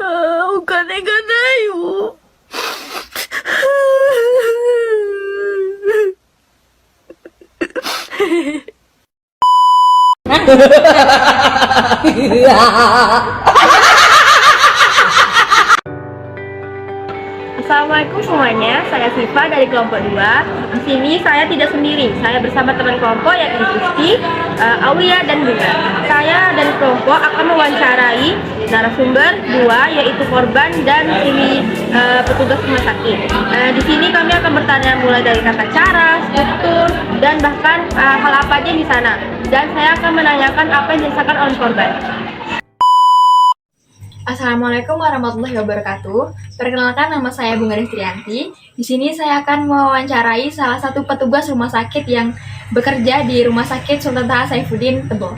お金がないよ。Assalamualaikum semuanya, saya Siva dari kelompok 2. Di sini saya tidak sendiri, saya bersama teman kelompok yakni Rizky, Aulia dan Bunga. Saya dan kelompok akan mewawancarai narasumber 2 yaitu korban dan ini petugas rumah sakit. Di sini kami akan bertanya mulai dari tata cara, struktur, dan bahkan hal apa aja di sana. Dan saya akan menanyakan apa yang dirasakan oleh korban. Assalamualaikum warahmatullahi wabarakatuh. Perkenalkan, nama saya Bunga Destrianti. Di sini saya akan mewawancarai salah satu petugas rumah sakit yang bekerja di Rumah Sakit Sultan Taha Saifuddin, Tebel.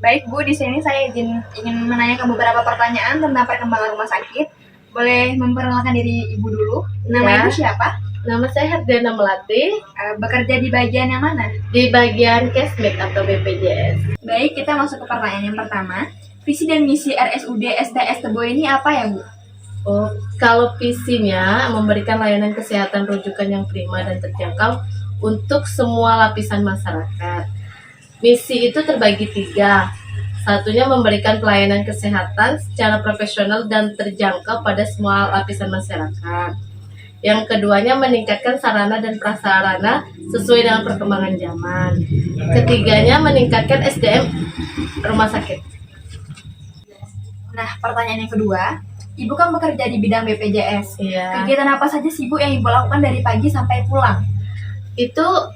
Baik Bu, di sini saya ingin menanyakan beberapa pertanyaan tentang perkembangan rumah sakit. Boleh memperkenalkan diri Ibu dulu? Nama Ibu siapa? Nama saya Herdiana Melati, Bekerja di bagian yang mana? di bagian Kesmek atau BPJS. Baik, kita masuk ke pertanyaan yang pertama. Visi dan misi RSUD STS Tebo ini apa ya Bu? Oh, kalau visinya memberikan layanan kesehatan rujukan yang prima dan terjangkau untuk semua lapisan masyarakat. Misi itu terbagi 3. Satunya memberikan pelayanan kesehatan secara profesional dan terjangkau pada semua lapisan masyarakat. Yang keduanya meningkatkan sarana dan prasarana sesuai dengan perkembangan zaman. Ketiganya meningkatkan SDM rumah sakit. Nah, pertanyaan yang kedua, Ibu kan bekerja di bidang BPJS. Iya. Kegiatan apa saja sih Bu yang Ibu lakukan dari pagi sampai pulang? Itu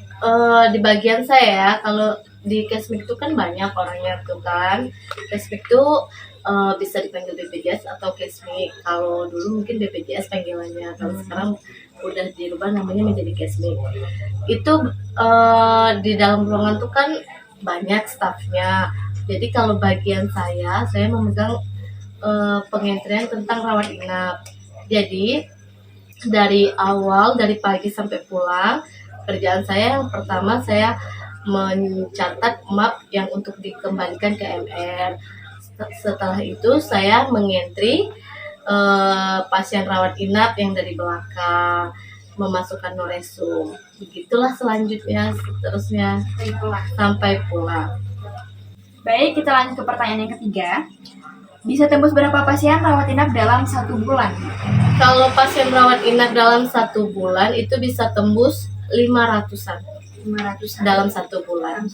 di bagian saya ya, kalau di Kesmik itu kan banyak orangnya tuh kan. Kesmik itu bisa dipanggil BPJS atau Kesmik. Kalau dulu mungkin BPJS panggilannya, kalau sekarang udah dirubah namanya menjadi Kesmik. Itu di dalam ruangan tuh kan banyak stafnya. Jadi kalau bagian saya memegang pengentrian tentang rawat inap. Jadi dari awal, dari pagi sampai pulang, kerjaan saya yang pertama saya mencatat map yang untuk dikembalikan ke MR. Setelah itu saya mengentri pasien rawat inap yang dari belakang, memasukkan noresum. Begitulah selanjutnya, seterusnya sampai pulang. Baik, kita lanjut ke pertanyaan yang ketiga. Bisa tembus berapa pasien rawat inap dalam 1 bulan? Kalau pasien rawat inap dalam 1 bulan itu bisa tembus 500-an 500 dalam 1 bulan.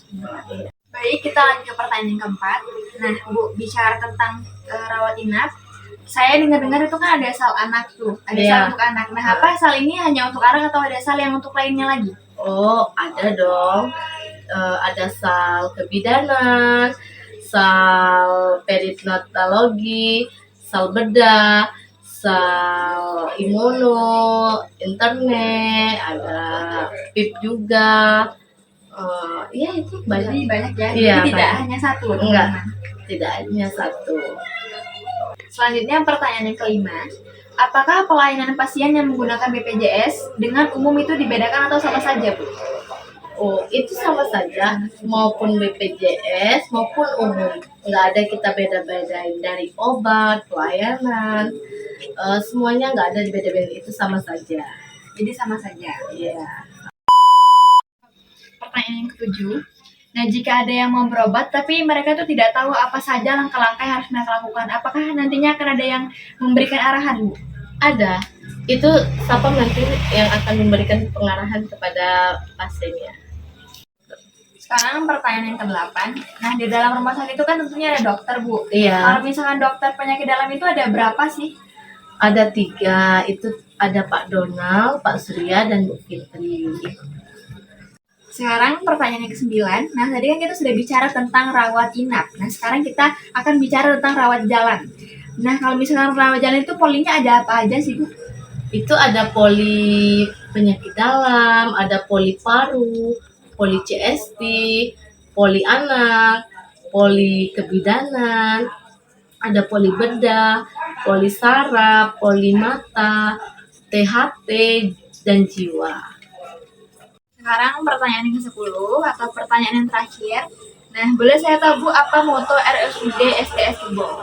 Baik, kita lanjut ke pertanyaan yang keempat. Nah, Bu, bicara tentang rawat inap, saya dengar-dengar itu kan ada sal anak tuh, ada Iya. sal untuk anak. Nah, apa sal ini hanya untuk anak atau ada sal yang untuk lainnya lagi? Oh, ada dong. Ada sal kebidanan, sal peritnatologi, sal bedah, sal imuno, internet, ada PIP juga. Iya itu banyak. Jadi banyak ya, Iya, jadi tidak banyak. hanya satu. Enggak, teman-teman. tidak hanya satu. Selanjutnya pertanyaan yang kelima. Apakah pelayanan pasien yang menggunakan BPJS dengan umum itu dibedakan atau sama saja, Bu? Oh, itu sama saja, maupun BPJS maupun umum. Nggak ada kita beda-bedain dari obat, pelayanan, semuanya nggak ada dibeda-bedain, itu sama saja. Jadi sama saja. Iya. Pertanyaan yang ketujuh. Nah, jika ada yang mau berobat tapi mereka tuh tidak tahu apa saja langkah-langkah yang harus mereka lakukan, apakah nantinya akan ada yang memberikan arahan, Bu? Ada. Itu Sapam nanti yang akan memberikan pengarahan kepada pasiennya. Sekarang pertanyaan yang ke-8. Nah, di dalam rumah sakit itu kan tentunya ada dokter, Bu. Iya. Kalau misalkan dokter penyakit dalam itu ada berapa sih? Ada 3, itu ada Pak Donald, Pak Surya, dan Bu Fitri. Sekarang pertanyaan yang ke-9. Nah, tadi kan kita sudah bicara tentang rawat inap. Nah, sekarang kita akan bicara tentang rawat jalan. Nah, kalau misalkan rawat jalan itu polinya ada apa aja sih, Bu? Itu ada poli penyakit dalam, ada poli paru, poli CST, poli anak, poli kebidanan, ada poli bedah, poli saraf, poli mata, THT, dan jiwa. Sekarang pertanyaan yang ke-10 atau pertanyaan yang terakhir. Nah, boleh saya tahu Bu apa moto RSUD STS Tebo?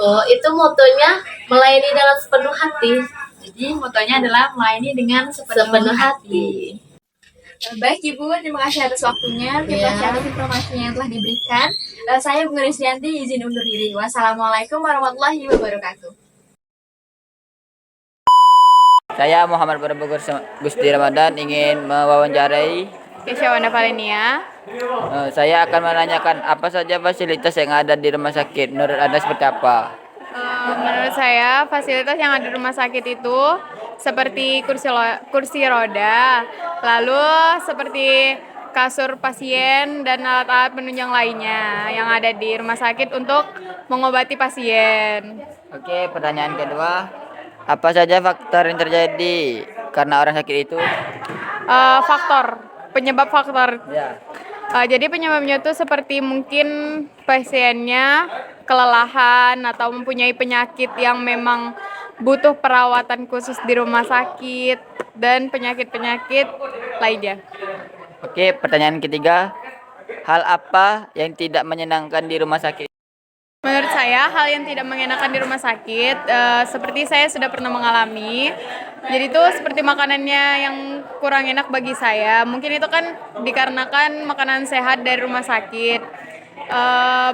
Oh, itu motonya melayani dengan sepenuh hati. Jadi motonya adalah melayani dengan Sepenuh hati. Baik Ibu, terima kasih atas waktunya, terima Ya. kasih atas informasinya yang telah diberikan. Saya Bu Rizlianti izin undur diri. Wassalamualaikum warahmatullahi wabarakatuh. Saya Muhammad Barbogor Gusti Ramadan ingin mewawancarai. Kesya Wanda Valenia. Saya akan menanyakan apa saja fasilitas yang ada di rumah sakit. Menurut Anda seperti apa? Menurut saya fasilitas yang ada di rumah sakit itu seperti kursi roda, lalu seperti kasur pasien dan alat-alat penunjang lainnya yang ada di rumah sakit untuk mengobati pasien. Oke, pertanyaan kedua. Apa saja faktor yang terjadi karena orang sakit itu? Penyebab faktor. Ya. Jadi penyebabnya itu seperti mungkin pasiennya kelelahan atau mempunyai penyakit yang memang butuh perawatan khusus di rumah sakit dan penyakit-penyakit lainnya. Oke, pertanyaan ketiga. Hal apa yang tidak menyenangkan di rumah sakit? Menurut saya hal yang tidak mengenakan di rumah sakit seperti saya sudah pernah mengalami. Jadi itu seperti makanannya yang kurang enak bagi saya. Mungkin itu kan dikarenakan makanan sehat dari rumah sakit.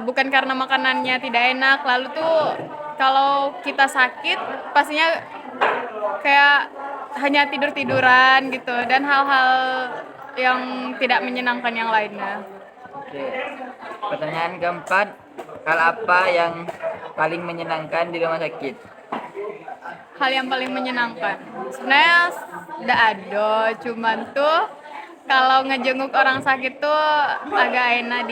Bukan karena makanannya tidak enak. Lalu tuh kalau kita sakit pastinya kayak hanya tidur-tiduran gitu dan hal-hal yang tidak menyenangkan yang lainnya. Oke. Pertanyaan keempat. Hal apa yang paling menyenangkan di rumah sakit? Hal yang paling menyenangkan sebenarnya udah ada, cuman tuh kalau ngejenguk orang sakit tuh agak enak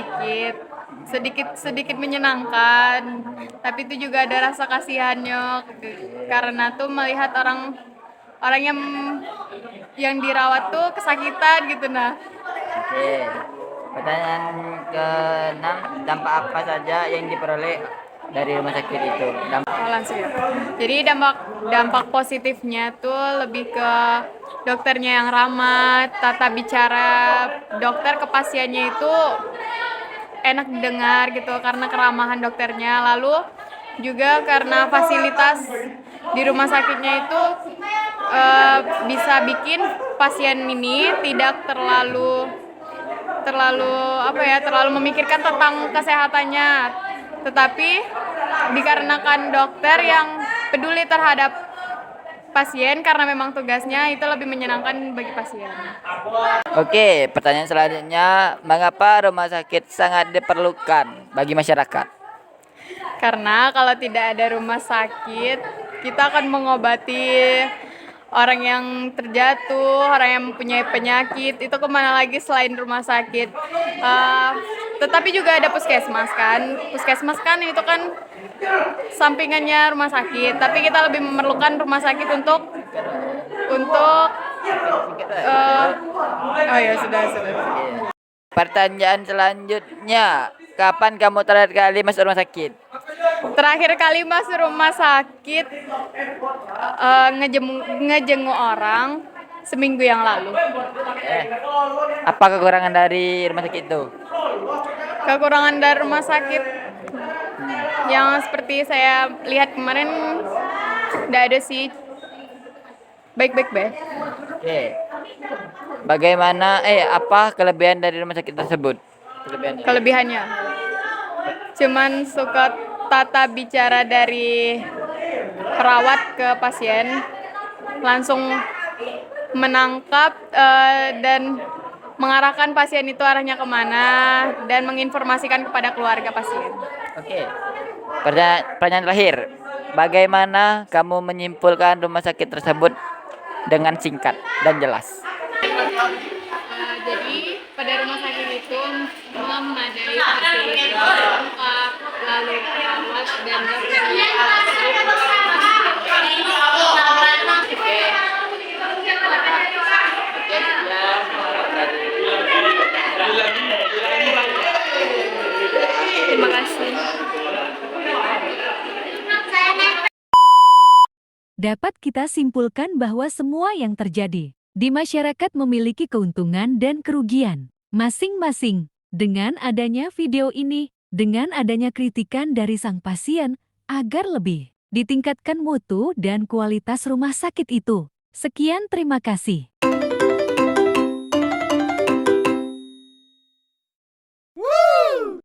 sedikit menyenangkan, tapi itu juga ada rasa kasihannya karena tuh melihat orang yang dirawat tuh kesakitan gitu. Oke. Pertanyaan ke-6, dampak apa saja yang diperoleh dari rumah sakit itu? Langsung ya. Jadi dampak positifnya tuh lebih ke dokternya yang ramah, tata bicara dokter ke pasiennya itu enak didengar gitu karena keramahan dokternya. Lalu juga karena fasilitas di rumah sakitnya itu bisa bikin pasien ini tidak terlalu memikirkan tentang kesehatannya, tetapi dikarenakan dokter yang peduli terhadap pasien karena memang tugasnya itu lebih menyenangkan bagi pasien. Oke, pertanyaan selanjutnya, mengapa rumah sakit sangat diperlukan bagi masyarakat? Karena kalau tidak ada rumah sakit, kita akan mengobati orang yang terjatuh, orang yang mempunyai penyakit, itu kemana lagi selain rumah sakit. Tetapi juga ada puskesmas kan. Puskesmas kan itu kan sampingannya rumah sakit, tapi kita lebih memerlukan rumah sakit untuk oh ya sudah. Pertanyaan selanjutnya, kapan kamu terakhir kali masuk rumah sakit? Terakhir kali masuk rumah sakit ngejenguk orang seminggu yang lalu. Apa kekurangan dari rumah sakit itu? Kekurangan dari rumah sakit yang seperti saya lihat kemarin tidak ada sih, baik-baik. Oke. Bagaimana apa kelebihan dari rumah sakit tersebut? Kelebihannya cuman suka tata bicara dari perawat ke pasien, langsung menangkap dan mengarahkan pasien itu arahnya kemana dan menginformasikan kepada keluarga pasien. Oke. Pertanyaan terakhir, bagaimana kamu menyimpulkan rumah sakit tersebut dengan singkat dan jelas? Jadi pada rumah sakit itu memadai fasilitas lengkap, lalu perawat dan dokter Terima kasih. Dapat kita simpulkan bahwa semua yang terjadi di masyarakat memiliki keuntungan dan kerugian masing-masing. Dengan adanya video ini, dengan adanya kritikan dari sang pasien, agar lebih ditingkatkan mutu dan kualitas rumah sakit itu. Sekian, terima kasih. Oh,